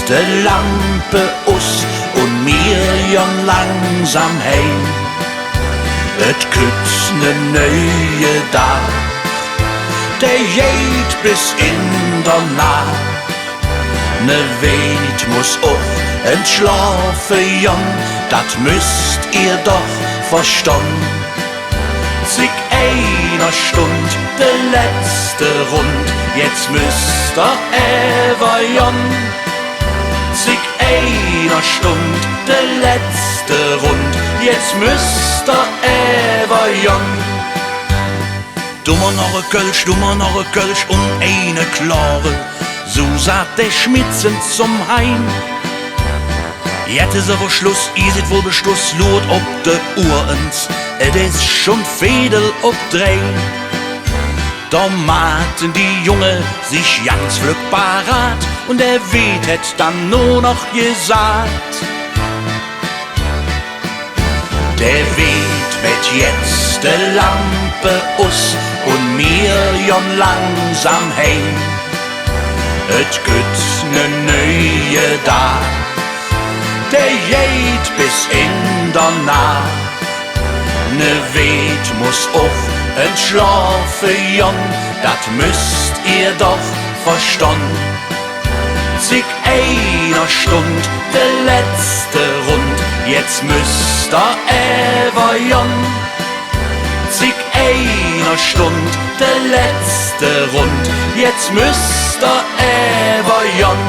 de Lampe aus und mir jon langsam heim. Et kütt ne neue Dag, der geht bis in der Nacht. Ne weet muss auch entschlafen jon, dat müsst ihr doch verstehen. Zig einer Stund, de letzte Rund, jetzt müsst ihr ever jon. Zig einer Stund, de letzte Rund, jetzt müsst ihr ever jon. Dummer noch a Kölsch und eine Klare, so sagt der Schmitzen zum Heim. Jetzt ist aber Schluss, ihr seht wohl Beschluss, lot ob de Uhr uns, et ist schon Fädel ob 3. Da machten die Junge sich ganz flück parat und der Wied hätt dann nur noch gesagt. Der Wied wird jetzt de Lampe aus und mir jon langsam heim. Et gütt ne neue Dag, der geht bis in der Nacht. Ne Wied muss auch entschlafen jon, dat müsst ihr doch verstehen. Zig einer Stund, de letzte Rund, jetzt müsst ihr ever jon. Zig einer Stund, de letzte Rund, jetzt müsst ihr ever jon.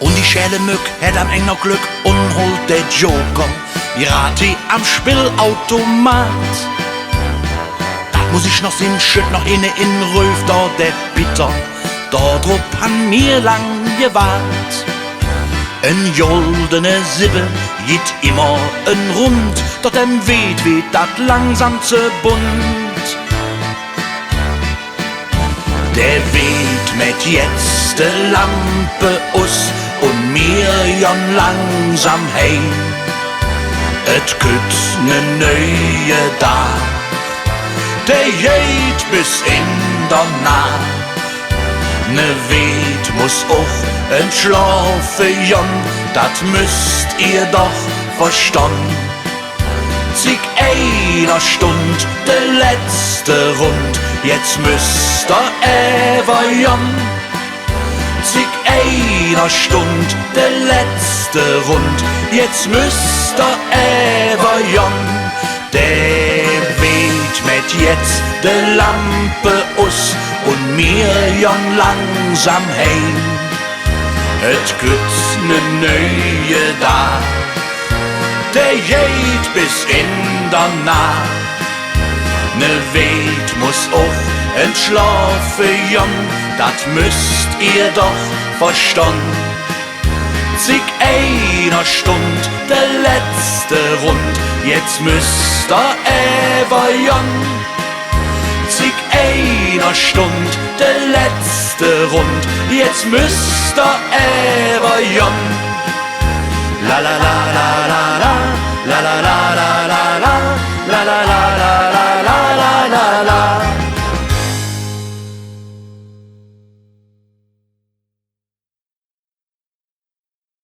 Und die Schellemück hätt am Eng noch Glück und holt der Joker die Rati am Spielautomat. Dat muss ich noch sehen, schütt noch in Röf, da der Bitter, da drupp han mir lang gewahrt. En goldene Sibbe geht immer en Rund, doch dem weht dat langsam zu bunt. Der weht mit jetzt de Lampe aus und mir jon langsam heim. Et kütt ne neue Dag, der geht bis in der Nacht. Ne Wied muss auch entschlafen jon, dat müsst ihr doch verstehen. Zig einer Stund, de letzte Rund, jetzt müsst ihr ever jon. Zig einer Stund, de letzte Rund, jetzt müsst ihr ever jon. Der weht mit jetzt de Lampe aus und mir jon langsam heim. Et gütt ne neue Dag, der geht bis in der Nacht. Ne Wied muss auch entschlafen jon, dat müsst ihr doch verstehen. Zig einer Stund, de letzte Rund, jetzt müsst ihr ever jon. Zig einer Stund, de letzte Rund, jetzt müsst ihr ever jon. La la la la la la la la la la.